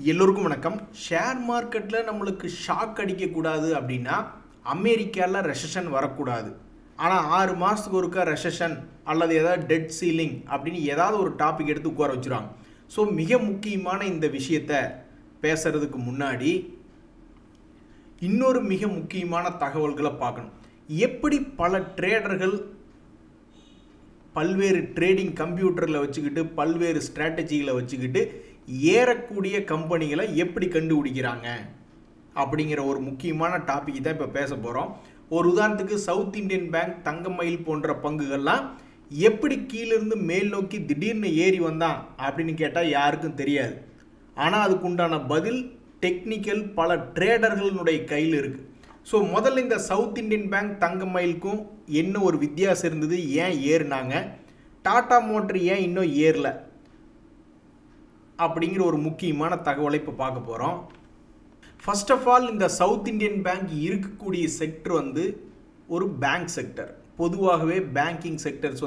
எல்லோருக்கும் வணக்கம். ஷேர் மார்க்கெட்டில் நம்மளுக்கு ஷாக் அடிக்கக்கூடாது அப்படின்னா அமெரிக்காவில் ரெசஷன் வரக்கூடாது. ஆனால் 6 மாதத்துக்கு ஒருக்கா ரெசஷன் அல்லது ஏதாவது டெட் சீலிங் அப்படின்னு ஏதாவது ஒரு டாபிக் எடுத்து உட்கார வச்சுருவாங்க. ஸோ மிக முக்கியமான இந்த விஷயத்தை பேசுகிறதுக்கு முன்னாடி இன்னொரு மிக முக்கியமான தகவல்களை பார்க்கணும். எப்படி பல ட்ரேடர்கள் பல்வேறு ட்ரேடிங் கம்ப்யூட்டரில் வச்சுக்கிட்டு பல்வேறு ஸ்ட்ராட்டஜிகளை வச்சுக்கிட்டு ஏறக்கூடிய கம்பெனிகளை எப்படி கண்டுபிடிக்கிறாங்க அப்படிங்கிற ஒரு முக்கியமான டாபிக் தான் இப்போ பேச போகிறோம். ஒரு உதாரணத்துக்கு சவுத் இந்தியன் பேங்க், தங்கமயில் போன்ற பங்குகள்லாம் எப்படி கீழிருந்து மேல் நோக்கி திடீர்னு ஏறி வந்தான் அப்படின்னு கேட்டால் யாருக்கும் தெரியாது. ஆனால் அதுக்கு உண்டான பதில் டெக்னிக்கல் பல ட்ரேடர்களுடைய கையில் இருக்குது. ஸோ முதல்ல இந்த சவுத் இந்தியன் பேங்க், தங்கமயிலுக்கும் என்ன ஒரு வித்தியாசம் இருந்தது, ஏன் ஏறினாங்க, டாடா மோட்டர் ஏன் இன்னும் ஏறல அப்படிங்கிற ஒரு முக்கியமான தகவலை இப்போ பார்க்க போகிறோம். ஃபர்ஸ்ட் ஆஃப் ஆல், இந்த சவுத் இந்தியன் பேங்க் இருக்கக்கூடிய செக்டர் ஒரு பேங்க் செக்டர். பொதுவாகவே பேங்கிங் செக்டர்ஸ்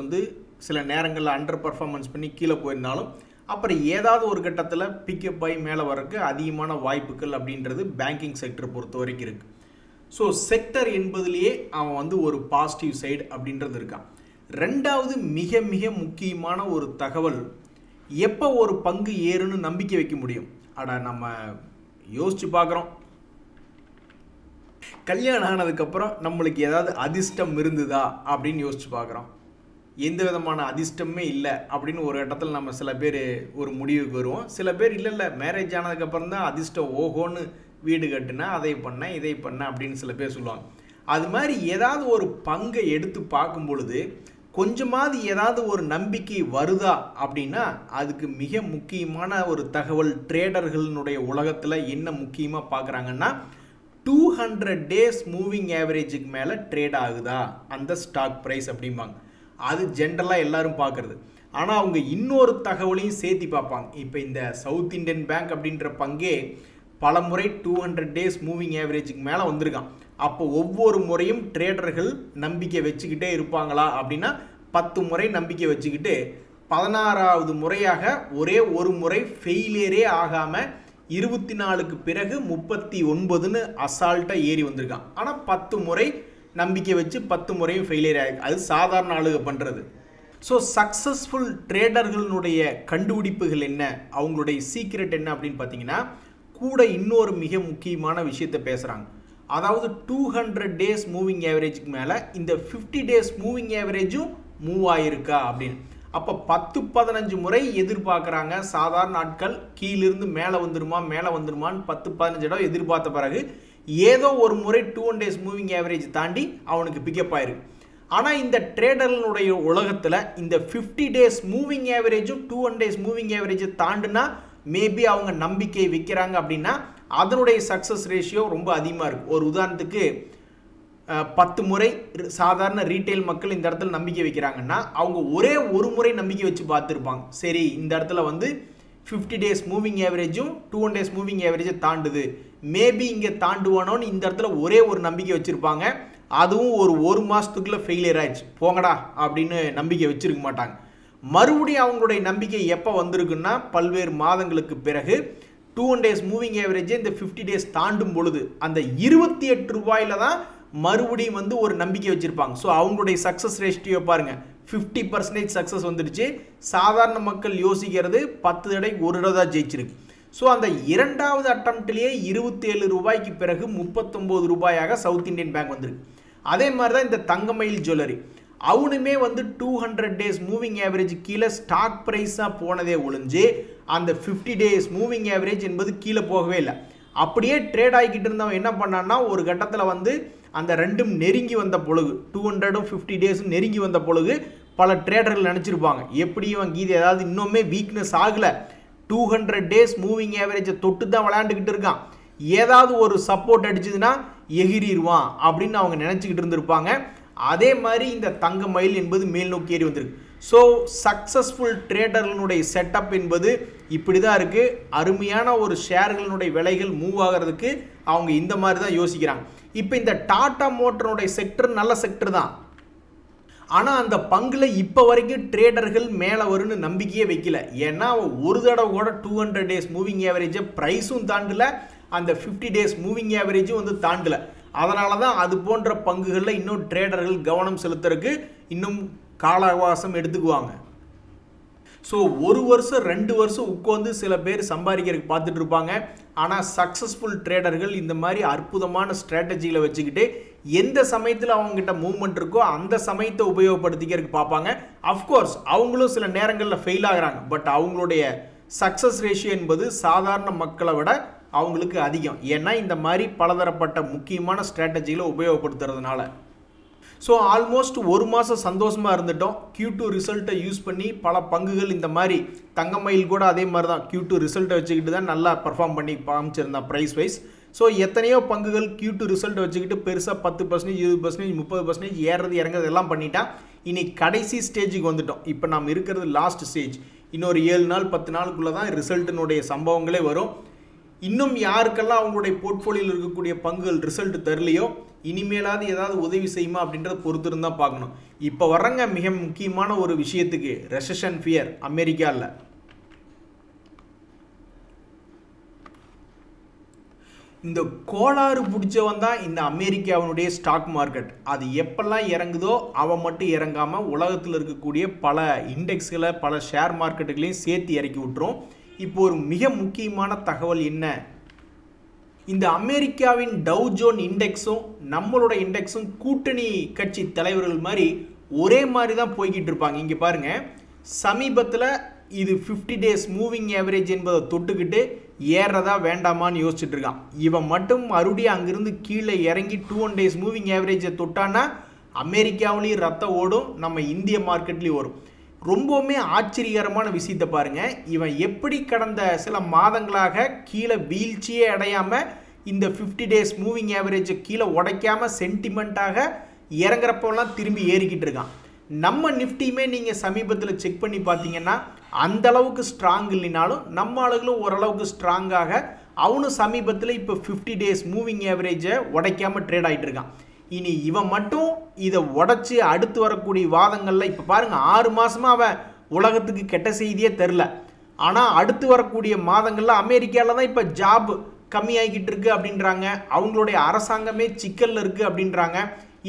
சில நேரங்களில் அண்டர் பர்ஃபார்மன்ஸ் பண்ணி கீழே போயிருந்தாலும் அப்புறம் ஏதாவது ஒரு கட்டத்தில் பிக்கப் ஆகி மேலே வரக்கு அதிகமான வாய்ப்புகள் அப்படின்றது பேங்கிங் செக்டர் பொறுத்த வரைக்கும் இருக்குது. ஸோ செக்டர் என்பதுலேயே அவன் ஒரு பாசிட்டிவ் சைடு அப்படின்றது இருக்கான். ரெண்டாவது மிக மிக முக்கியமான ஒரு தகவல், எப்போ ஒரு பங்கு ஏறுன்னு நம்பிக்கை வைக்க முடியும்? நம்ம யோசிச்சு பார்க்குறோம், கல்யாணம் ஆனதுக்கப்புறம் நம்மளுக்கு ஏதாவது அதிர்ஷ்டம் இருந்ததா அப்படின்னு யோசிச்சு பார்க்குறோம். எந்த விதமான அதிர்ஷ்டமே இல்லை அப்படின்னு ஒரு இடத்துல நம்ம சில பேர் ஒரு முடிவுக்கு வருவோம். சில பேர் இல்லை மேரேஜ் ஆனதுக்கப்புறம் தான் அதிர்ஷ்டம் ஓஹோன்னு வீடு கட்டுனா அதை பண்ண இதை பண்ண அப்படின்னு சில பேர் சொல்லுவாங்க. அது மாதிரி ஏதாவது ஒரு பங்கை எடுத்து பார்க்கும் பொழுது கொஞ்சமாவது ஏதாவது ஒரு நம்பிக்கை வருதா அப்படின்னா அதுக்கு மிக முக்கியமான ஒரு தகவல், ட்ரேடர்களுடைய உலகத்தில் என்ன முக்கியமாக பார்க்குறாங்கன்னா 200 டேஸ் மூவிங் ஆவரேஜுக்கு மேலே ட்ரேட் ஆகுதா அந்த ஸ்டாக் ப்ரைஸ் அப்படிம்பாங்க. அது ஜென்ரலாக எல்லாரும் பார்க்குறது. ஆனால் அவங்க இன்னொரு தகவலையும் சேர்த்து பார்ப்பாங்க. இப்போ இந்த சவுத் இந்தியன் பேங்க் அப்படின்ற பங்கே பல முறை 200 டேஸ் மூவிங் ஆவரேஜுக்கு மேலே வந்திருக்கான். அப்போ ஒவ்வொரு முறையும் ட்ரேடர்கள் நம்பிக்கை வச்சுக்கிட்டே இருப்பாங்களா அப்படின்னா 10 முறை நம்பிக்கை வச்சுக்கிட்டு 16வது முறையாக ஒரே ஒரு முறை ஃபெயிலியரே ஆகாமல் 24க்கு பிறகு 39ன்னு அசால்ட்டாக ஏறி வந்திருக்கான். ஆனால் 10 முறை நம்பிக்கை வச்சு 10 முறையும் ஃபெயிலியர் ஆகிருக்கு. அது சாதாரண ஆளுக பண்ணுறது. ஸோ சக்ஸஸ்ஃபுல் ட்ரேடர்களுடைய கண்டுபிடிப்புகள் என்ன, அவங்களுடைய சீக்ரெட் என்ன அப்படின்னு பார்த்தீங்கன்னா கூட இன்னொரு மிக முக்கியமான விஷயத்தை பேசுகிறாங்க. அதாவது 200 டேஸ் மூவிங் ஆவரேஜுக்கு மேலே இந்த 50 டேஸ் மூவிங் ஆவரேஜும் மூவ் ஆகிருக்கா அப்படின்னு. அப்போ 10-15 முறை எதிர்பார்க்குறாங்க சாதாரண ஆட்கள். கீழிருந்து மேலே வந்துருமான்னு 10-15 இடம் எதிர்பார்த்த பிறகு ஏதோ ஒரு முறை 200 டேஸ் மூவிங் ஆவரேஜ் தாண்டி அவனுக்கு பிக்கப் ஆயிருக்கு. ஆனால் இந்த ட்ரேடர்களுடைய உலகத்தில் இந்த 50 டேஸ் மூவிங் ஆவரேஜும் 200 டேஸ் மூவிங் ஆவரேஜை தாண்டுனா மேபி அவங்க நம்பிக்கை வைக்கிறாங்க அப்படின்னா அதனுடைய சக்ஸஸ் ரேஷியோ ரொம்ப அதிகமாக இருக்குது. ஒரு உதாரணத்துக்கு 10 முறை சாதாரண ரீட்டைல் மக்கள் இந்த இடத்துல நம்பிக்கை வைக்கிறாங்கன்னா அவங்க ஒரே ஒரு முறை நம்பிக்கை வச்சு பார்த்துருப்பாங்க. சரி, இந்த இடத்துல 50 டேஸ் மூவிங் ஆவரேஜும் 200 டேஸ் மூவிங் ஆவரேஜை தாண்டுது, மேபி இங்கே தாண்டுவானோன்னு இந்த இடத்துல ஒரே ஒரு நம்பிக்கை வச்சுருப்பாங்க. அதுவும் ஒரு மாதத்துக்குள்ளே ஃபெயிலியர் ஆயிடுச்சு, போங்கடா அப்படின்னு நம்பிக்கை வச்சுருக்க மாட்டாங்க. மறுபடியும் அவங்களுடைய நம்பிக்கை எப்போ வந்திருக்குன்னா பல்வேறு மாதங்களுக்கு பிறகு 200 டேஸ் மூவிங் ஆவரேஜை இந்த 50 டேஸ் தாண்டும் பொழுது அந்த 28 ரூபாயில் தான் மறுபடியும் ஒரு நம்பிக்கை வச்சுருப்பாங்க. ஸோ அவங்களுடைய சக்ஸஸ் ரேஷியோ பாருங்கள், 50% சக்ஸஸ் வந்துடுச்சு. சாதாரண மக்கள் யோசிக்கிறது 10 தடவைக்கு ஒரு தடவை தான் ஜெயிச்சிருக்கு. ஸோ அந்த இரண்டாவது அட்டம்ப்ட்லேயே 27 ரூபாய்க்கு பிறகு 39 ரூபாயாக சவுத் இந்தியன் பேங்க் வந்திருக்கு. அதே மாதிரி தான் இந்த தங்கமயில் ஜுவல்லரி, அவனுமே 200 டேஸ் மூவிங் ஆவரேஜ் கீழே ஸ்டாக் ப்ரைஸாக போனதே ஒழிஞ்சு அந்த 50 டேஸ் மூவிங் ஆவரேஜ் என்பது கீழே போகவே இல்லை. அப்படியே ட்ரேட் ஆகிக்கிட்டு இருந்தவன் என்ன பண்ணான்னா ஒரு கட்டத்தில் அந்த ரெண்டும் நெருங்கி வந்த பொழுது 200ம் 50 டேஸும் நெருங்கி வந்த பொழுது பல ட்ரேடர்கள் நினச்சிருப்பாங்க எப்படியும் கீதை ஏதாவது இன்னுமே வீக்னஸ் ஆகலை, 200 டேஸ் மூவிங் ஆவரேஜை தொட்டு தான் விளையாண்டுக்கிட்டு இருக்கான், ஏதாவது ஒரு சப்போர்ட் அடிச்சதுன்னா எகிரிடுவான் அப்படின்னு அவங்க நினச்சிக்கிட்டு இருந்திருப்பாங்க. அதே மாதிரி இந்த தங்கமயில் என்பது மேல் நோக்கி ஏறி வந்திருக்கு. ஸோ சக்ஸஸ்ஃபுல் ட்ரேடர்களுடைய செட்டப் என்பது இப்படி தான் இருக்குது. அருமையான ஒரு ஷேர்களுடைய விலைகள் மூவ் ஆகிறதுக்கு அவங்க இந்த மாதிரி தான் யோசிக்கிறாங்க. இப்போ இந்த டாடா மோட்டருடைய செக்டர் நல்ல செக்டர் தான். ஆனால் அந்த பங்குல இப்போ வரைக்கும் ட்ரேடர்கள் மேலே வரும்னு நம்பிக்கையே வைக்கல. ஏன்னா ஒரு தடவை கூட 200 டேஸ் மூவிங் ஆவரேஜை ப்ரைஸும் தாண்டல, அந்த 50 டேஸ் மூவிங் ஆவரேஜும் வந்து தாண்டல. அதனால தான் அது போன்ற பங்குகளில் இன்னும் ட்ரேடர்கள் கவனம் செலுத்துறதுக்கு இன்னும் கால அவகாசம் எடுத்துக்குவாங்க. ஸோ 1 வருஷம் 2 வருஷம் உட்காந்து சில பேர் சம்பாதிக்கிறதுக்கு பார்த்துட்டு இருப்பாங்க. ஆனால் சக்ஸஸ்ஃபுல் ட்ரேடர்கள் இந்த மாதிரி அற்புதமான ஸ்ட்ராட்டஜிகளை வச்சுக்கிட்டு எந்த சமயத்தில் அவங்ககிட்ட மூவ்மெண்ட் இருக்கோ அந்த சமயத்தை உபயோகப்படுத்திக்கிறதுக்கு பார்ப்பாங்க. அஃப்கோர்ஸ் அவங்களும் சில நேரங்களில் ஃபெயில் ஆகிறாங்க. பட் அவங்களுடைய சக்ஸஸ் ரேஷியோ என்பது சாதாரண மக்களை விட அவங்களுக்கு அதிகம். ஏன்னா இந்த மாதிரி பலதரப்பட்ட முக்கியமான ஸ்ட்ராட்டஜிகளை உபயோகப்படுத்துறதுனால. ஸோ ஆல்மோஸ்ட் 1 மாதம் சந்தோஷமாக இருந்துட்டோம். Q2 ரிசல்ட்டை யூஸ் பண்ணி பல பங்குகள் இந்த மாதிரி தங்கமயில் கூட அதே மாதிரி தான் Q2 ரிசல்ட்டை வச்சுக்கிட்டு தான் நல்லா பர்ஃபார்ம் பண்ணி காமிச்சிருந்தான் ப்ரைஸ் வைஸ். ஸோ எத்தனையோ பங்குகள் Q2 ரிசல்ட்டை வச்சுக்கிட்டு பெருசாக 10%, 20%, 30% ஏறுறது இறங்குறது எல்லாம் பண்ணிட்டா. இனி கடைசி ஸ்டேஜுக்கு வந்துட்டோம். இப்போ நாம் இருக்கிறது லாஸ்ட் ஸ்டேஜ். இன்னொரு 7 நாள் 10 நாளுக்குள்ளே தான் ரிசல்ட்டினுடைய சம்பவங்களே வரும். இன்னும் யாருக்கெல்லாம் அவங்களுடைய போர்ட்ஃபோலியோவில் இருக்கக்கூடிய பங்குகள் ரிசல்ட் தரலையோ இனிமேலாவது ஏதாவது உதவி செய்யுமா அப்படின்றத பொறுத்து இருந்தால் பார்க்கணும். இப்போ வர்றங்க மிக முக்கியமான ஒரு விஷயத்துக்கு, ரெசஷன் ஃபியர் அமெரிக்காவில். இந்த கோளாறு பிடிச்சவன் தான் இந்த அமெரிக்காவினுடைய ஸ்டாக் மார்க்கெட். அது எப்பெல்லாம் இறங்குதோ அவன் மட்டும் இறங்காமல் உலகத்தில் இருக்கக்கூடிய பல இண்டெக்ஸ்களை பல ஷேர் மார்க்கெட்டுகளையும் சேர்த்து இறக்கி விட்டுரும். இப்போ ஒரு மிக முக்கியமான தகவல் என்ன, இந்த அமெரிக்காவின் டவ் ஜோன் இண்டெக்ஸும் நம்மளோட இண்டெக்ஸும் கூட்டணி கட்சி தலைவர்கள் மாதிரி ஒரே மாதிரி தான் போய்கிட்டு இருப்பாங்க. இங்கே பாருங்க, சமீபத்தில் இது 50 டேஸ் மூவிங் ஆவரேஜ் என்பதை தொட்டுக்கிட்டு ஏறதா வேண்டாமான்னு யோசிச்சுட்டு இருக்கான். இவன் மட்டும் மறுபடியும் அங்கிருந்து கீழே இறங்கி 200 டேஸ் மூவிங் ஆவரேஜை தொட்டான்னா அமெரிக்காவிலையும் ரத்தம் ஓடும், நம்ம இந்திய மார்க்கெட்லேயும் வரும். ரொம்பவுமே ஆச்சரியகரமான விஷயத்தை பாருங்க. இவன் எப்படி கடந்த சில மாதங்களாக கீழே வீழ்ச்சியே அடையாமல் இந்த 50 டேஸ் மூவிங் ஆவரேஜை கீழே உடைக்காம சென்டிமெண்ட்டாக இறங்குறப்பெல்லாம் திரும்பி ஏறிக்கிட்டு இருக்கான். நம்ம நிஃப்டியுமே நீங்கள் சமீபத்தில் செக் பண்ணி பார்த்தீங்கன்னா அந்த அளவுக்கு ஸ்ட்ராங் இல்லைனாலும் நம்ம ஆளுகளும் ஓரளவுக்கு ஸ்ட்ராங்காக அவனும் சமீபத்தில் இப்போ 50 டேஸ் மூவிங் ஆவரேஜை உடைக்காமல் ட்ரேட் ஆகிட்டு இருக்கான். இனி இவன் மட்டும் இதை உடச்சி அடுத்து வரக்கூடிய வாதங்களில் இப்போ பாருங்க, 6 மாதமாக அவன் உலகத்துக்கு கெட்ட செய்தியே தெரில. ஆனால் அடுத்து வரக்கூடிய மாதங்களில் அமெரிக்காவில் தான் இப்போ ஜாப் கம்மியாகிக்கிட்டு இருக்கு அப்படின்றாங்க, அவங்களுடைய அரசாங்கமே சிக்கலில் இருக்குது அப்படின்றாங்க.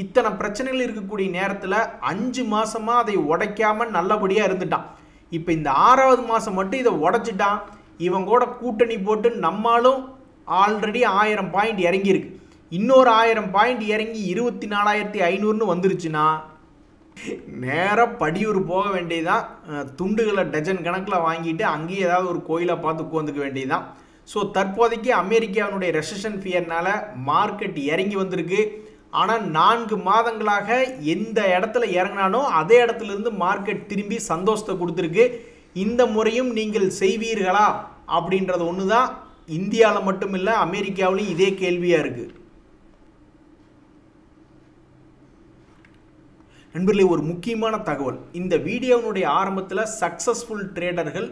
இத்தனை பிரச்சனைகள் இருக்கக்கூடிய நேரத்தில் 5 மாதமாக அதை உடைக்காமல் நல்லபடியாக இருந்துட்டான். இப்போ இந்த 6வது மாதம் மட்டும் இதை உடைச்சிட்டான். இவன் கூட கூட்டணி போட்டு நம்மளும் ஆல்ரெடி 1000 பாயிண்ட் இறங்கியிருக்கு. இன்னொரு 1000 பாயிண்ட் இறங்கி 24,500ன்னு வந்துருச்சுன்னா நேராக படியூர் போக வேண்டியதுதான். துண்டுகளை டஜன் கணக்கில் வாங்கிட்டு அங்கேயே ஏதாவது ஒரு கோயிலை பார்த்து உட்காந்துக்க வேண்டியதுதான். ஸோ தற்போதைக்கு அமெரிக்காவினுடைய ரெசஷன் ஃபியர்னால மார்க்கெட் இறங்கி வந்திருக்கு. ஆனால் 4 மாதங்களாக எந்த இடத்துல இறங்கினானோ அதே இடத்துலேருந்து மார்க்கெட் திரும்பி சந்தோஷத்தை கொடுத்துருக்கு. இந்த முறையும் நீங்கள் செய்வீர்களா அப்படின்றது ஒன்று தான் இந்தியாவில் மட்டும் இல்லை, அமெரிக்காவிலையும் இதே கேள்வியாக இருக்குது. நண்பர்களே, ஒரு முக்கியமான தகவல், இந்த வீடியோனுடைய ஆரம்பத்தில் சக்ஸஸ்ஃபுல் ட்ரேடர்கள்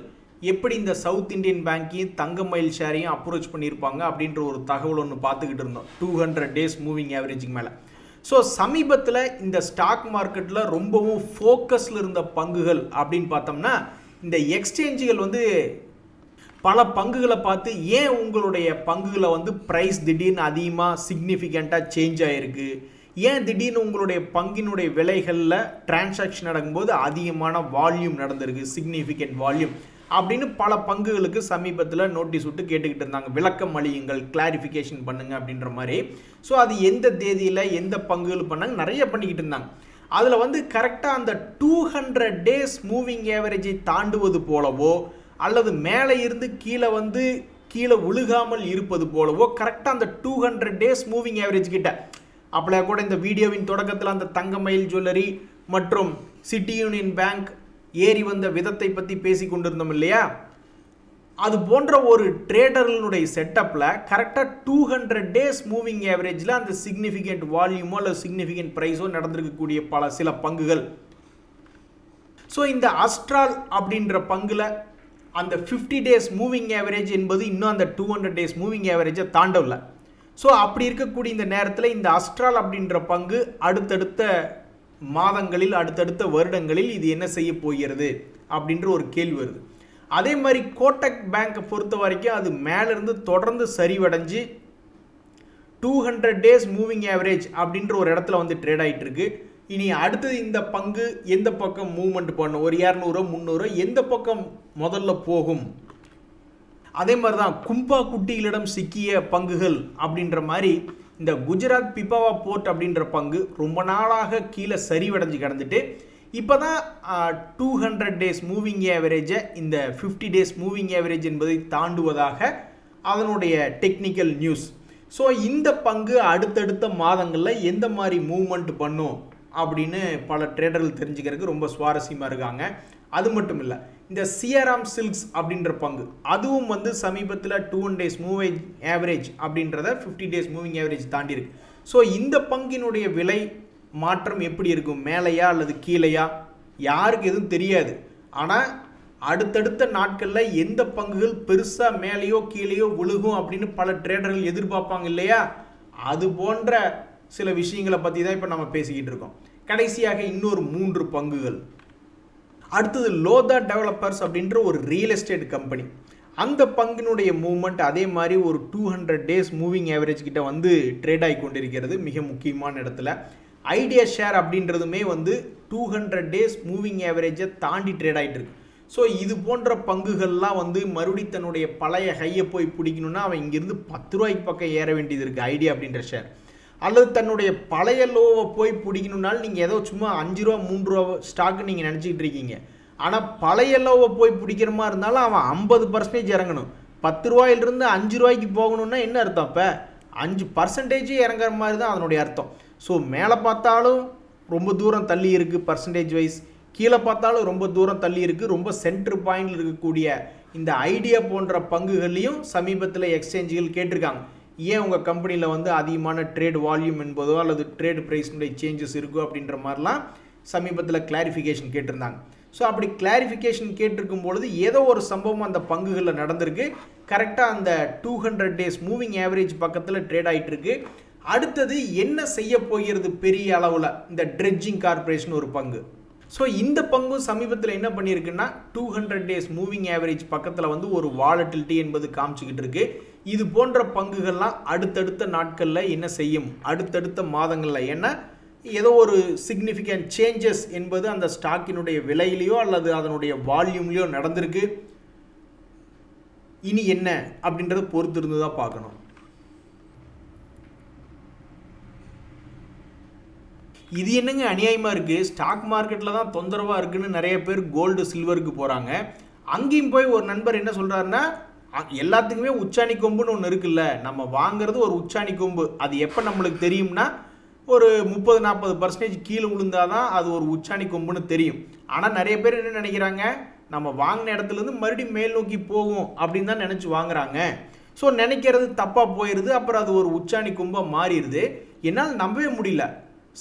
எப்படி இந்த சவுத் இந்தியன் பேங்கையும் தங்கமயில் ஷேரையும் அப்ரோச் பண்ணியிருப்பாங்க அப்படின்ற ஒரு தகவல் ஒன்று பார்த்துக்கிட்டு இருந்தோம் 200 டேஸ் மூவிங் ஆவரேஜுக்கு மேலே. ஸோ சமீபத்தில் இந்த ஸ்டாக் மார்க்கெட்டில் ரொம்பவும் ஃபோக்கஸில் இருந்த பங்குகள் அப்படின்னு பார்த்தோம்னா, இந்த எக்ஸ்சேஞ்சுகள் வந்து பல பங்குகளை பார்த்து ஏன் உங்களுடைய பங்குகளை வந்து ப்ரைஸ் திடீர்னு அதிகமாக சிக்னிஃபிகண்ட்டாக சேஞ்ச் ஆகிருக்கு, ஏன் திடீர்னு உங்களுடைய பங்கினுடைய விலைகளில் டிரான்சாக்ஷன் நடக்கும்போது அதிகமான வால்யூம் நடந்திருக்கு, சிக்னிஃபிகண்ட் வால்யூம் அப்படின்னு பல பங்குகளுக்கு சமீபத்தில் நோட்டீஸ் விட்டு கேட்டுக்கிட்டு இருந்தாங்க. விளக்கம் அளியுங்கள், கிளாரிஃபிகேஷன் பண்ணுங்க அப்படின்ற மாதிரி. ஸோ அது எந்த தேதியில் எந்த பங்குகள் பண்ணாங்க நிறைய பண்ணிக்கிட்டு இருந்தாங்க. அதில் வந்து கரெக்டாக அந்த 200 டேஸ் மூவிங் ஆவரேஜை தாண்டுவது போலவோ அல்லது மேலே இருந்து கீழே விழுகாமல் இருப்பது போலவோ கரெக்டாக அந்த 200 டேஸ் மூவிங் ஆவரேஜ் கிட்ட, அப்படியே கூட இந்த வீடியோவின் தொடக்கத்தில் அந்த தங்கமயில் ஜுவல்லரி மற்றும் சிட்டி யூனியன் பேங்க் ஏறி வந்த விதத்தை பற்றி பேசி கொண்டிருந்தோம் இல்லையா, அது போன்ற ஒரு ட்ரேடர்களுடைய செட்டப்பில் கரெக்டாக 200 டேஸ் மூவிங் ஆவரேஜில் அந்த சிக்னிஃபிகண்ட் வால்யூமோ அல்லது சிக்னிஃபிகண்ட் ப்ரைஸோ நடந்திருக்கக்கூடிய சில பங்குகள். ஸோ இந்த அஸ்ட்ரால் அப்படின்ற பங்குல அந்த 50 டேஸ் மூவிங் ஆவரேஜ் என்பது இன்னும் அந்த 200 டேஸ் மூவிங் ஆவரேஜை தாண்டவில்லை. ஸோ அப்படி இருக்கக்கூடிய இந்த நேரத்தில் இந்த அஸ்ட்ரால் அப்படின்ற பங்கு அடுத்தடுத்த மாதங்களில் அடுத்தடுத்த வருடங்களில் இது என்ன செய்ய போகிறது அப்படின்ற ஒரு கேள்வி வருது. அதே மாதிரி கோட்டக் பேங்கை பொறுத்த வரைக்கும் அது மேலேருந்து தொடர்ந்து சரிவடைஞ்சு 200 days மூவிங் ஆவரேஜ் அப்படின்ற ஒரு இடத்துல வந்து ட்ரேட் ஆகிட்டு இருக்கு. இனி அடுத்தது இந்த பங்கு எந்த பக்கம் மூவ்மெண்ட் பண்ணும், ஒரு 200 300 எந்த பக்கம் முதல்ல போகும். அதே மாதிரி தான் கும்பா குட்டிகளிடம் சிக்கிய பங்குகள் அப்படின்ற மாதிரி இந்த குஜராத் பிபாவா போர்ட் அப்படின்ற பங்கு ரொம்ப நாளாக கீழே சரிவடைஞ்சு கிடந்துட்டு இப்போ தான் 200 days மூவிங் ஆவரேஜை இந்த 50 days மூவிங் ஆவரேஜ் என்பதை தாண்டுவதாக அதனுடைய டெக்னிக்கல் நியூஸ். ஸோ இந்த பங்கு அடுத்தடுத்த மாதங்களில் எந்த மாதிரி மூவ்மெண்ட் பண்ணும் அப்படின்னு பல ட்ரேடர்கள் தெரிஞ்சுக்கிறதுக்கு ரொம்ப சுவாரஸ்யமாக இருக்காங்க. அது மட்டும் இல்லை, இந்த சியராம் சில்க்ஸ் அப்படின்ற பங்கு அதுவும் வந்து சமீபத்தில் 200 days மூவிங் ஆவரேஜ் அப்படின்றத 50 days மூவிங் ஆவரேஜ் தாண்டி இருக்கு. ஸோ இந்த பங்கினுடைய விலை மாற்றம் எப்படி இருக்கும், மேலையா அல்லது கீழையா, யாருக்கு எதுவும் தெரியாது. ஆனால் அடுத்தடுத்த நாட்களில் எந்த பங்குகள் பெருசாக மேலேயோ கீழேயோ விழுகும் அப்படின்னு பல ட்ரேடர்கள் எதிர்பார்ப்பாங்க இல்லையா, அது போன்ற சில விஷயங்களை பற்றி தான் இப்போ நம்ம பேசிக்கிட்டு இருக்கோம். கடைசியாக இன்னொரு 3 பங்குகள். அடுத்தது லோதா டெவலப்பர்ஸ் அப்படின்ற ஒரு ரியல் எஸ்டேட் கம்பெனி. அந்த பங்கினுடைய மூவ்மெண்ட் அதே மாதிரி ஒரு 200 days மூவிங் ஆவரேஜ் கிட்ட வந்து ட்ரேட் ஆகி கொண்டிருக்கிறது மிக முக்கியமான இடத்துல. ஐடியா ஷேர் அப்படின்றதுமே வந்து 200 days மூவிங் ஆவரேஜை தாண்டி ட்ரேட் ஆகிட்டு இருக்கு. ஸோ இது போன்ற பங்குகள்லாம் வந்து மறுபடி தன்னுடைய பழைய ஹையை போய் பிடிக்கணும்னா அவன் இங்கேருந்து 10 ரூபாய்க்கு பக்கம் ஏற வேண்டியது இருக்குது ஐடியா அப்படின்ற ஷேர். அல்லது தன்னுடைய பழைய லோவை போய் பிடிக்கணும்னாலும் நீங்கள் ஏதோ சும்மா 5 ரூபா 3 ரூபா ஸ்டாக்கு நீங்கள் நினச்சிக்கிட்டு இருக்கீங்க. ஆனால் பழைய லோவை போய் பிடிக்கிற மாதிரி இருந்தாலும் அவன் 50% இறங்கணும். 10 ரூபாயிலிருந்து 5 ரூபாய்க்கு போகணும்னா என்ன அர்த்தம்? இப்போ 5% இறங்குற மாதிரி தான் அதனுடைய அர்த்தம். ஸோ மேலே பார்த்தாலும் ரொம்ப தூரம் தள்ளி இருக்குது பர்சன்டேஜ் வைஸ், கீழே பார்த்தாலும் ரொம்ப தூரம் தள்ளி இருக்குது. ரொம்ப சென்டர் பாயிண்டில் இருக்கக்கூடிய இந்த ஐடியா போன்ற பங்குகள்லையும் சமீபத்தில் எக்ஸ்சேஞ்சுகள் கேட்டிருக்காங்க, ஏன் உங்கள் கம்பெனியில் வந்து அதிகமான ட்ரேட் வால்யூம் என்பதோ அல்லது ட்ரேட் ப்ரைஸ்னுடைய சேஞ்சஸ் இருக்கோ அப்படின்ற மாதிரிலாம் சமீபத்தில் கிளாரிஃபிகேஷன் கேட்டிருந்தாங்க. ஸோ அப்படி கிளாரிஃபிகேஷன் கேட்டிருக்கும் பொழுது ஏதோ ஒரு சம்பவம் அந்த பங்குகளில் நடந்திருக்கு. கரெக்டாக அந்த 200 days மூவிங் ஆவரேஜ் பக்கத்தில் ட்ரேட் ஆகிட்டு இருக்கு. அடுத்தது என்ன செய்ய போகிறது பெரிய அளவில், இந்த ட்ரெட்ஜிங் கார்பரேஷன் ஒரு பங்கு. ஸோ இந்த பங்கும் சமீபத்தில் என்ன பண்ணியிருக்குன்னா 200 days மூவிங் ஆவரேஜ் பக்கத்தில் வந்து ஒரு வாலட்டிலிட்டி என்பது காமிச்சிக்கிட்டு இருக்கு. இது போன்ற பங்குகள்லாம் அடுத்தடுத்த நாட்களில் என்ன செய்யும், அடுத்தடுத்த மாதங்களில் என்ன ஏதோ ஒரு சிக்னிஃபிகண்ட் சேஞ்சஸ் என்பது அந்த ஸ்டாக்கினுடைய விலையிலையோ அல்லது அதனுடைய வால்யூம்லையோ நடந்திருக்கு. இனி என்ன அப்படின்றத பொறுத்து இருந்து தான் பார்க்கணும். இது என்னங்க அநியாயமாக இருக்குது, ஸ்டாக் மார்க்கெட்டில் தான் தொந்தரவாக இருக்குதுன்னு நிறைய பேர் கோல்டு சில்வருக்கு போகிறாங்க. அங்கேயும் போய் ஒரு நண்பர் என்ன சொல்கிறாருன்னா, எல்லாத்துக்குமே உச்சாணி கொம்புன்னு ஒன்று இருக்குல்ல, நம்ம வாங்குறது ஒரு உச்சாணி கொம்பு, அது எப்போ நம்மளுக்கு தெரியும்னா ஒரு 30-40% கீழே விழுந்தாதான் அது ஒரு உச்சாணி கொம்புன்னு தெரியும். ஆனால் நிறைய பேர் என்ன நினைக்கிறாங்க, நம்ம வாங்கின இடத்துலேருந்து மறுபடியும் மேல் நோக்கி போகும் அப்படின்னு தான் நினச்சி வாங்குறாங்க. ஸோ நினைக்கிறது தப்பாக போயிடுது, அப்புறம் அது ஒரு உச்சாணி கொம்பாக மாறிடுது. என்னால் நம்பவே முடியல.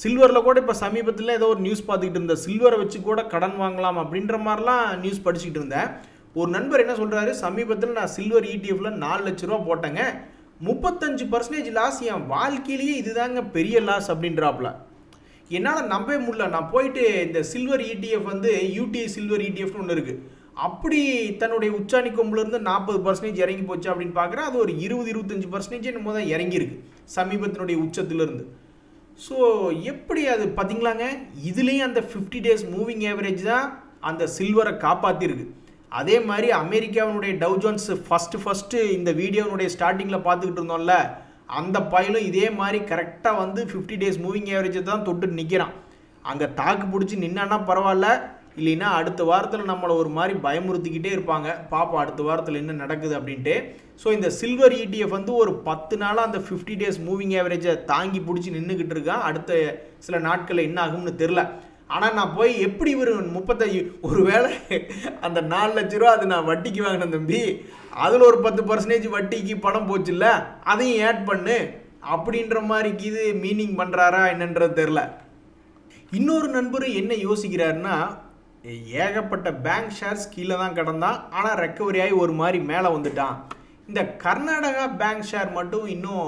சில்வரில் கூட இப்போ சமீபத்தில் ஏதோ ஒரு நியூஸ் பார்த்துக்கிட்டு இருந்தேன், சில்வரை வச்சு கூட கடன் வாங்கலாம் அப்படின்ற மாதிரிலாம் நியூஸ் படிச்சுக்கிட்டு இருந்தேன். ஒரு நண்பர் என்ன சொல்கிறாரு, சமீபத்தில் நான் சில்வர் ETF-ல 4 லட்ச ரூபா போட்டேங்க, 35% லாஸ், என் வாழ்க்கையிலேயே இதுதாங்க பெரிய லாஸ் அப்படின்றாப்புல. என்னால் நம்பவே முடியல. நான் போயிட்டு இந்த சில்வர் ETF வந்து UTI சில்வர் ETFன்னு ஒன்று இருக்குது, அப்படி தன்னுடைய உச்சாணி கொம்புலேருந்து 40% இறங்கி போச்சு அப்படின்னு பார்க்குறேன். அது ஒரு 20-25% என்னமோ தான் இறங்கியிருக்கு சமீபத்தினுடைய உச்சத்திலிருந்து. ஸோ எப்படி அது பார்த்தீங்களாங்க, இதுலேயும் அந்த 50 days மூவிங் ஆவரேஜ் தான் அந்த சில்வரை காப்பாற்றிருக்கு. அதே மாதிரி அமெரிக்காவினுடைய டவ் ஜோன்ஸ் ஃபஸ்ட்டு இந்த வீடியோனுடைய ஸ்டார்டிங்கில் பார்த்துக்கிட்டு இருந்தோம்ல, அந்த பையலும் இதே மாதிரி கரெக்டாக வந்து 50 days மூவிங் ஆவரேஜை தான் தொட்டு நிற்கிறான். அங்கே தாக்கு பிடிச்சி நின்னான்னா பரவாயில்ல, இல்லைன்னா அடுத்த வாரத்தில் நம்மளை ஒரு மாதிரி பயமுறுத்திக்கிட்டே இருப்பாங்க, பாப்பா அடுத்த வாரத்தில் என்ன நடக்குது அப்படின்ட்டு. ஸோ இந்த சில்வர் ETF வந்து ஒரு 10 நாளாக அந்த 50 days மூவிங் ஆவரேஜை தாங்கி பிடிச்சி நின்றுக்கிட்டு இருக்கான். அடுத்த சில நாட்களில் என்ன ஆகும்னு தெரில. ஆனால் நான் போய் எப்படி ஒரு 35 ஒரு வேளை அந்த 4 லட்ச ரூபா அது நான் வட்டிக்கு வாங்கினேன் தம்பி, அதில் ஒரு 10% வட்டிக்கு பணம் போச்சுல்ல, அதையும் ஆட் பண்ணு அப்படின்ற மாதிரிக்கு இது மீனிங் பண்ணுறாரா என்னன்றது தெரில. இன்னொரு நண்பர் என்ன யோசிக்கிறாருன்னா, ஏகப்பட்ட பேங்க் ஷேர்ஸ் கீழே தான் கிடந்தான், ஆனால் ரெக்கவரி ஆகி ஒரு மாதிரி மேலே வந்துட்டான். இந்த கர்நாடகா பேங்க் ஷேர் மட்டும் இன்னும்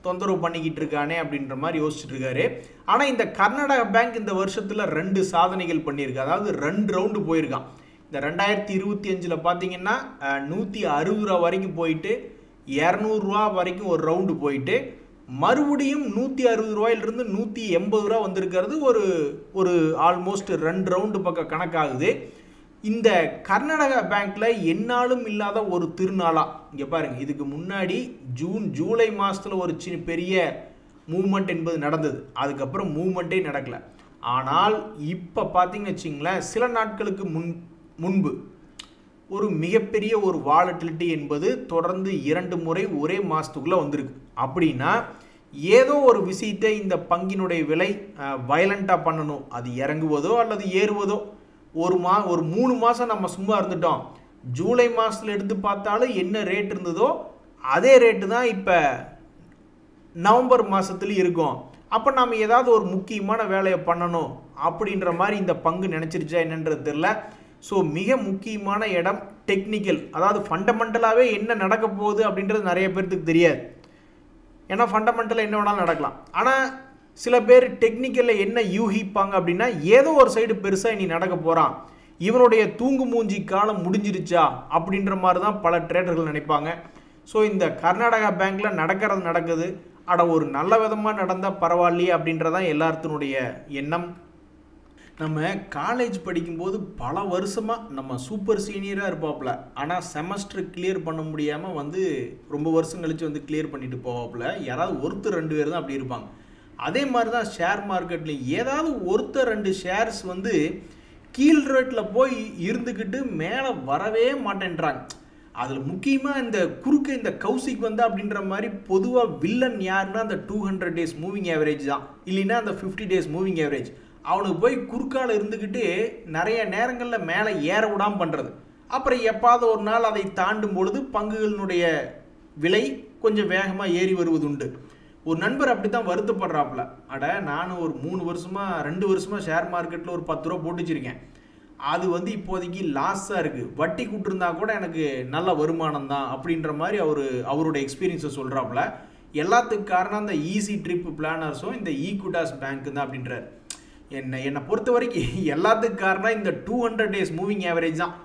தொந்தரவு பண்ணிக்கிட்டு இருக்கானே அப்படின்ற மாதிரி யோசிச்சுட்டு இருக்காரு. ஆனால் இந்த கர்நாடகா பேங்க் இந்த வருஷத்தில் 2 சாதனைகள் பண்ணியிருக்கு. அதாவது 2 ரவுண்டு போயிருக்கான். இந்த 2025 பார்த்தீங்கன்னா 160 ரூபா வரைக்கும் போயிட்டு 200 ரூபா வரைக்கும் ஒரு ரவுண்டு போயிட்டு மறுபடியும் 160 ரூபாயிலிருந்து 180 ரூபா வந்திருக்கிறது ஒரு ஆல்மோஸ்ட் 2 ரவுண்டு பக்கம் கணக்காகுது. இந்த கர்நாடகா பேங்க்ல என்னாலும் இல்லாத ஒரு திருநாளா இங்கே பாருங்க. இதுக்கு முன்னாடி ஜூலை மாதத்தில் ஒரு பெரிய மூவ்மெண்ட் என்பது நடந்தது. அதுக்கப்புறம் மூவ்மெண்ட்டே நடக்கல. ஆனால் இப்போ பார்த்தீங்கன்னு வச்சிங்களேன், சில நாட்களுக்கு முன்பு ஒரு மிகப்பெரிய ஒரு வாலட்டிலிட்டி என்பது தொடர்ந்து 2 முறை ஒரே மாதத்துக்குள்ளே வந்திருக்கு. அப்படின்னா ஏதோ ஒரு விஷயத்தை இந்த பங்கினுடைய விலை வயலண்ட்டாக பண்ணணும். அது இறங்குவதோ அல்லது ஏறுவதோ. ஒரு 3 மாதம் நம்ம சும்மா இருந்துட்டோம். ஜூலை மாதத்தில் எடுத்து பார்த்தாலும் என்ன ரேட் இருந்ததோ அதே ரேட்டு தான் இப்போ நவம்பர் மாதத்துலேயும் இருக்கும். அப்போ நம்ம ஏதாவது ஒரு முக்கியமான வேலையை பண்ணணும் அப்படின்ற மாதிரி இந்த பங்கு நினச்சிருச்சா என்னன்றது தெரியல. ஸோ மிக முக்கியமான இடம் டெக்னிக்கல், அதாவது ஃபண்டமெண்டலாகவே என்ன நடக்க போகுது அப்படின்றது நிறைய பேர்த்துக்கு தெரியாது. ஏன்னா ஃபண்டமெண்டலாக என்ன வேணாலும் நடக்கலாம். ஆனால் சில பேர் டெக்னிக்கலில் என்ன யூகிப்பாங்க அப்படின்னா, ஏதோ ஒரு சைடு பெருசாக இனி நடக்க போகிறான், இவனுடைய தூங்கு மூஞ்சி காலம் முடிஞ்சிருச்சா அப்படின்ற மாதிரி தான் பல ட்ரேடர்கள் நினைப்பாங்க. ஸோ இந்த கர்நாடகா பேங்க்கில் நடக்குது. ஒரு நல்ல விதமாக நடந்தால் பரவாயில்லையே அப்படின்றதான் எல்லாத்தினுடைய எண்ணம். நம்ம காலேஜ் படிக்கும்போது பல வருஷமாக நம்ம சூப்பர் சீனியராக இருப்பாப்புல. ஆனால் செமஸ்டர் கிளியர் பண்ண முடியாமல் ரொம்ப வருஷம் கழித்து கிளியர் பண்ணிட்டு போவாப்புல. யாராவது ஒருத்தர் 2 பேர் தான் அப்படி இருப்பாங்க. அதே மாதிரி தான் ஷேர் மார்க்கெட்லேயும் ஏதாவது ஒருத்தர் 2 ஷேர்ஸ் கீழ் ரேட்டில் போய் இருந்துக்கிட்டு மேலே வரவே மாட்டேன்றாங்க. அதில் முக்கியமாக இந்த இந்த கௌசிக் அப்படின்ற மாதிரி பொதுவாக வில்லன் யாருன்னா அந்த 200 days மூவிங் ஆவரேஜ் தான், இல்லைன்னா அந்த 50 days மூவிங் ஆவரேஜ். அவனுக்கு போய் குறுக்கால இருந்துக்கிட்டு நிறைய நேரங்களில் மேலே ஏற விடாமல் பண்ணுறது. அப்புறம் எப்பாவது ஒரு நாள் அதை தாண்டும் பொழுது பங்குகளினுடைய விலை கொஞ்சம் வேகமாக ஏறி வருவது உண்டு. ஒரு நண்பர் அப்படி தான் வருத்தப்படுறாப்புல. நானும் ஒரு 2 வருஷமாக ஷேர் மார்க்கெட்டில் ஒரு 10 ரூபா போட்டு வச்சுருக்கேன். அது இப்போதைக்கு லாஸாக இருக்குது. வட்டி கூட்டிருந்தா கூட எனக்கு நல்ல வருமானம் தான் அப்படின்ற மாதிரி அவரோட எக்ஸ்பீரியன்ஸை சொல்கிறாப்புல. எல்லாத்துக்கு காரணம் அந்த ஈஸி ட்ரிப் பிளானர்ஸும் இந்த ஈக்விட்டாஸ் பேங்க் தான் அப்படின்றார். என்னை பொறுத்த வரைக்கும் எல்லாத்துக்கு காரணம் இந்த 200 days மூவிங் ஆவரேஜ் தான்.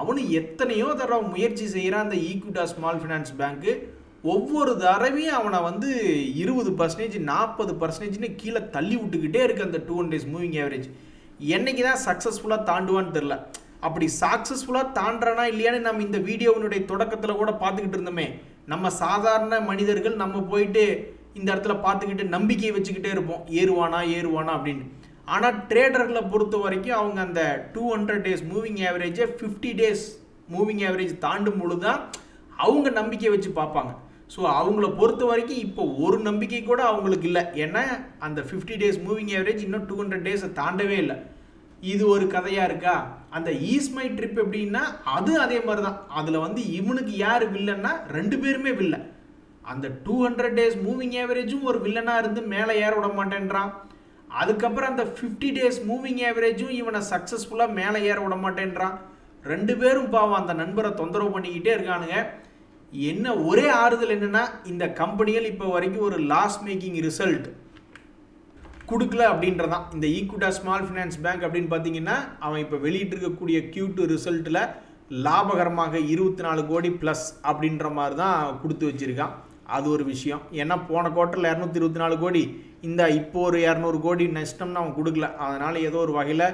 அவனு எத்தனையோ தடவை முயற்சி செய்கிறான் அந்த ஈக்விட்டாஸ் ஸ்மால் ஃபினான்ஸ் பேங்க்கு. ஒவ்வொரு தடவையும் அவனை 20% 40%ன்னு கீழே தள்ளி விட்டுக்கிட்டே இருக்குது அந்த 200 days மூவிங் ஆவரேஜ். என்னைக்கு தான் சக்ஸஸ்ஃபுல்லாக தாண்டுவான்னு தெரில. அப்படி சக்ஸஸ்ஃபுல்லாக தாண்டானா இல்லையான்னு நம்ம இந்த வீடியோவினுடைய தொடக்கத்தில் கூட பார்த்துக்கிட்டு இருந்தோமே. நம்ம சாதாரண மனிதர்கள் நம்ம போயிட்டு இந்த இடத்துல பார்த்துக்கிட்டு நம்பிக்கையை வச்சுக்கிட்டே இருப்போம், ஏறுவானா அப்படின்னு. ஆனால் ட்ரேடர்களை பொறுத்த வரைக்கும் அவங்க அந்த 200 days மூவிங் ஆவரேஜை 50 days மூவிங் ஆவரேஜ் தாண்டும் பொழுது தான் அவங்க நம்பிக்கை வச்சு பார்ப்பாங்க. ஸோ அவங்கள பொறுத்த வரைக்கும் இப்போ ஒரு நம்பிக்கை கூட அவங்களுக்கு இல்லை. ஏன்னா அந்த 50 days மூவிங் ஆவரேஜ் இன்னும் 200 days தாண்டவே இல்லை. இது ஒரு கதையாக இருக்கா? அந்த ஈஸ்மை ட்ரிப் எப்படின்னா அது அதே மாதிரி தான். அதில் இவனுக்கு யார் வில்லன்னா 2 பேருமே வில்ல. அந்த 200 days மூவிங் ஆவரேஜும் ஒரு வில்லனாக இருந்து மேலே ஏற விட மாட்டேன்றான். அதுக்கப்புறம் அந்த 50 days மூவிங் ஆவரேஜும் இவனை சக்ஸஸ்ஃபுல்லாக மேலே ஏற விட மாட்டேன்றான். 2 பேரும் பாவம் அந்த நண்பரை தொந்தரவு பண்ணிக்கிட்டே இருக்கானுங்க. என்ன ஒரே ஆறுதல் என்னன்னா, இந்த கம்பெனிகள் இப்போ வரைக்கும் ஒரு லாஸ் மேக்கிங் ரிசல்ட் கொடுக்கல அப்படின்றதான். இந்த ஈக்விட்டாஸ் ஸ்மால் ஃபினான்ஸ் பேங்க் அப்படின்னு பார்த்தீங்கன்னா அவன் இப்போ வெளியிட்டு இருக்கக்கூடிய Q2 ரிசல்ட்டில் லாபகரமாக 24 கோடி ப்ளஸ் அப்படின்ற மாதிரி தான் கொடுத்து வச்சுருக்கான். அது ஒரு விஷயம். ஏன்னா போன குவார்ட்டரில் 224 கோடி, இப்போ ஒரு 200 கோடி நஷ்டம்னு அவன் கொடுக்கல. அதனால் ஏதோ ஒரு வகையில்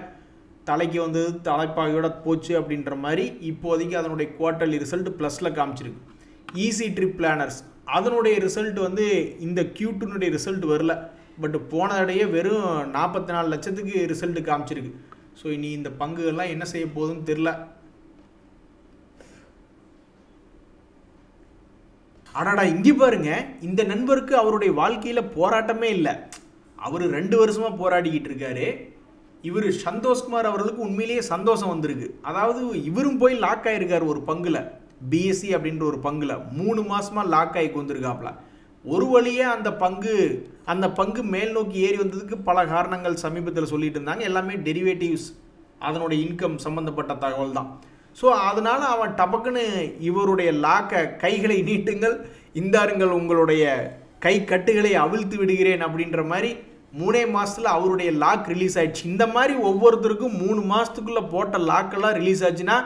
தலைக்கு தலைப்பாகையோட போச்சு அப்படின்ற மாதிரி இப்போதைக்கு அதனுடைய குவார்ட்டர்லி ரிசல்ட் ப்ளஸில் காமிச்சிருக்கு. ஈஸி ட்ரிப் பிளானர்ஸ் அதனுடைய ரிசல்ட் இந்த Q2னுடைய ரிசல்ட் வரல. பட் போன தடையே வெறும் 44 லட்சத்துக்கு ரிசல்ட் காமிச்சிருக்கு. ஸோ இனி இந்த பங்குகள்லாம் என்ன செய்ய போகுதுன்னு தெரில. அடாடா இங்கே பாருங்க, இந்த நண்பருக்கு அவருடைய வாழ்க்கையில் போராட்டமே இல்லை. அவர் 2 வருஷமாக போராடிக்கிட்டு இருக்காரு. இவர் சந்தோஷ்குமார் அவர்களுக்கு உண்மையிலேயே சந்தோஷம் வந்திருக்கு. அதாவது இவரும் போய் லாக் ஆகிருக்கார் ஒரு பங்கில், BSE அப்படின்ற ஒரு பங்கில் 3 மாதமாக லாக் ஆகிக்கு வந்திருக்காப்புல. ஒரு வழியாக அந்த பங்கு மேல் நோக்கி ஏறி வந்ததுக்கு பல காரணங்கள் சமீபத்தில் சொல்லிட்டு இருந்தாங்க. எல்லாமே டெரிவேட்டிவ்ஸ் அதனுடைய இன்கம் சம்மந்தப்பட்ட தகவல் தான். ஸோ அதனால் அவன் டபக்குன்னு இவருடைய லாக்கை கைகளை நீட்டுங்கள், இந்தாருங்கள் உங்களுடைய கை கட்டுகளை அவிழ்த்து விடுகிறேன் அப்படின்ற மாதிரி 3 மாதத்தில் அவருடைய லாக் ரிலீஸ் ஆயிடுச்சு. இந்த மாதிரி ஒவ்வொருத்தருக்கும் 3 மாதத்துக்குள்ளே போட்ட லாக்கெல்லாம் ரிலீஸ் ஆச்சுன்னா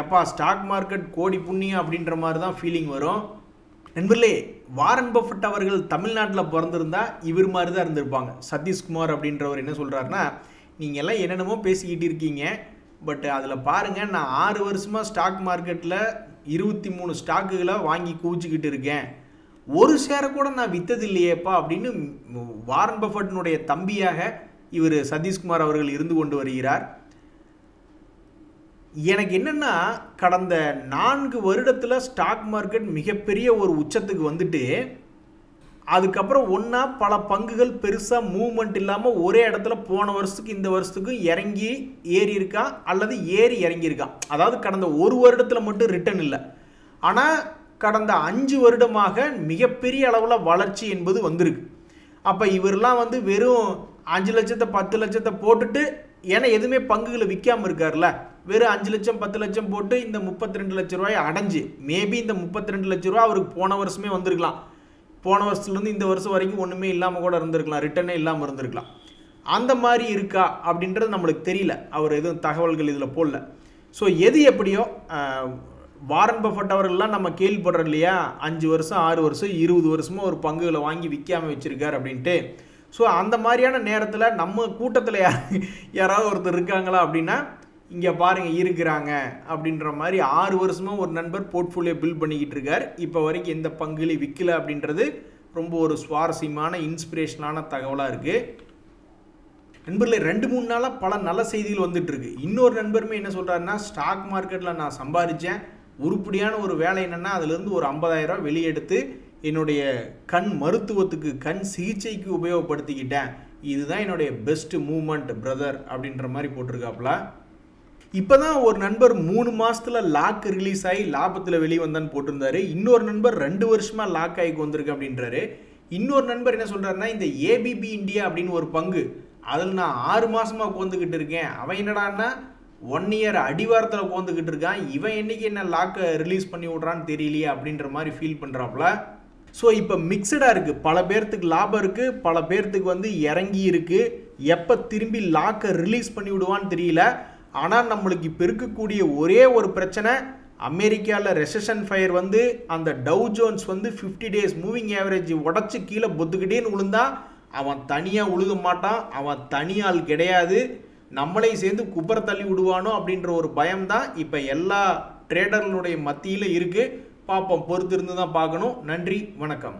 எப்பா ஸ்டாக் மார்க்கெட் கோடி புண்ணியம் அப்படின்ற மாதிரி தான் ஃபீலிங் வரும். நண்பர்களே, வாரன் பஃபெட் அவர்கள் தமிழ்நாட்டில் பிறந்திருந்தா இவர் மாதிரி தான் இருந்திருப்பாங்க. சதீஷ்குமார் அப்படின்றவர் என்ன சொல்கிறாருன்னா, நீங்கள் எல்லாம் என்னென்னமோ பேசிக்கிட்டு இருக்கீங்க, பட் அதில் பாருங்கள், நான் 6 வருஷமாக ஸ்டாக் மார்க்கெட்டில் 23 ஸ்டாக்குகளை வாங்கி குவிச்சிக்கிட்டு இருக்கேன், ஒரு ஷேரை கூட நான் விற்றது இல்லையேப்பா அப்படின்னு வாரன் பஃபெட்டினுடைய தம்பியாக இவர் சதீஷ்குமார் அவர்கள் இருந்து கொண்டு வருகிறார். எனக்கு என்னென்னா, கடந்த 4 வருடத்தில் ஸ்டாக் மார்க்கெட் மிகப்பெரிய ஒரு உச்சத்துக்கு வந்துட்டு அதுக்கப்புறம் ஒன்றா பல பங்குகள் பெருசாக மூவ்மெண்ட் இல்லாமல் ஒரே இடத்துல போன வருஷத்துக்கு இந்த வருஷத்துக்கு இறங்கி ஏறி இருக்கா அல்லது ஏறி இறங்கியிருக்கா. அதாவது கடந்த 1 வருடத்தில் மட்டும் ரிட்டர்ன் இல்லை, ஆனால் கடந்த 5 வருடமாக மிகப்பெரிய அளவில் வளர்ச்சி என்பது வந்திருக்கு. அப்போ இவரெல்லாம் வந்து வெறும் 5 லட்சத்தை 10 லட்சத்தை போட்டுட்டு, ஏன்னா எதுவுமே பங்குகளை விற்காமல் இருக்கார்ல, வெறும் 5 லட்சம் 10 லட்சம் போட்டு இந்த 32 லட்ச ரூபாய் அடைஞ்சு, மேபி இந்த 32 லட்ச ரூபா அவருக்கு போன வருஷமே வந்திருக்கலாம், போன வருஷத்துலேருந்து இந்த வருஷம் வரைக்கும் ஒன்றுமே இல்லாமல் கூட இருந்திருக்கலாம், ரிட்டர்னே இல்லாமல் இருந்திருக்கலாம். அந்த மாதிரி இருக்கா அப்படின்றது நம்மளுக்கு தெரியல, அவர் எதுவும் தகவல்கள் இதில் போடல. ஸோ எது எப்படியோ வாரன் பஃபெட் அவர்கள்லாம் நம்ம கேள்விப்படுறோம் இல்லையா, 5 வருஷம் 6 வருஷம் 20 வருஷமாக ஒரு பங்குகளை வாங்கி விற்காமல் வச்சுருக்கார் அப்படின்ட்டு. ஸோ அந்த மாதிரியான நேரத்தில் நம்ம கூட்டத்தில் யாராவது ஒருத்தர் இருக்காங்களா அப்படின்னா, இங்கே பாருங்கள் இருக்கிறாங்க அப்படின்ற மாதிரி 6 வருஷமாக ஒரு நண்பர் போர்ட்ஃபோலியோ பில்ட் பண்ணிக்கிட்டு இருக்கார். இப்போ வரைக்கும் எந்த பங்குலையும் விற்கல அப்படின்றது ரொம்ப ஒரு சுவாரஸ்யமான இன்ஸ்பிரேஷனான தகவலாக இருக்குது. நண்பர்களே, 2-3 நாளாக பல நல்ல செய்திகள் வந்துட்டு இருக்கு. இன்னொரு நண்பருமே என்ன சொல்கிறாருன்னா, ஸ்டாக் மார்க்கெட்டில் நான் சம்பாதிச்சேன், உருப்படியான ஒரு வேலை என்னென்னா அதுலேருந்து ஒரு 50,000 ரூபா வெளியெடுத்து என்னுடைய கண் மருத்துவத்துக்கு கண் சிகிச்சைக்கு உபயோகப்படுத்திக்கிட்டேன், இதுதான் என்னுடைய பெஸ்ட் மூவ்மெண்ட் பிரதர் அப்படின்ற மாதிரி போட்டிருக்காப்புல. இப்போ தான் ஒரு நண்பர் 3 மாதத்தில் லாக் ரிலீஸ் ஆகி லாபத்தில் வெளியே வந்தான்னு போட்டிருந்தாரு. இன்னொரு நண்பர் 2 வருஷமாக லாக் ஆகி வந்திருக்கு அப்படின்றாரு. இன்னொரு நண்பர் என்ன சொல்கிறாருன்னா, இந்த ஏபிபி இந்தியா அப்படின்னு ஒரு பங்கு, அதில் நான் 6 மாதமாக உட்காந்துக்கிட்டு இருக்கேன், அவன் என்னடான்னா 1 இயர் அடிவாரத்தில் உட்காந்துக்கிட்டு இருக்கான், இவன் என்னைக்கு என்ன லாக்கை ரிலீஸ் பண்ணி விட்றான்னு தெரியலையே அப்படின்ற மாதிரி ஃபீல் பண்ணுறாப்புல. ஸோ இப்போ மிக்சடாக இருக்குது, பல பேர்த்துக்கு லாபம் இருக்குது, பல பேர்த்துக்கு வந்து இறங்கி இருக்குது, எப்போ திரும்பி லாக்கை ரிலீஸ் பண்ணி விடுவான்னு தெரியல. ஆனால் நம்மளுக்கு இப்போ இருக்கக்கூடிய ஒரே ஒரு பிரச்சனை, அமெரிக்காவில் ரெசஷன் ஃபயர் வந்து அந்த டவ் ஜோன்ஸ் வந்து 50 டேஸ் மூவிங் ஆவரேஜ் உடச்சி கீழே பொத்துக்கிட்டேன்னு விழுந்தா அவன் தனியாக உழுக மாட்டான், அவன் தனியால் கிடையாது, நம்மளை சேர்ந்து குப்பரை தள்ளி விடுவானோ அப்படின்ற ஒரு பயம்தான் இப்போ எல்லா ட்ரேடர்களுடைய மத்தியில் இருக்குது. பார்ப்போம், பொறுத்திருந்து தான் பார்க்கணும். நன்றி, வணக்கம்.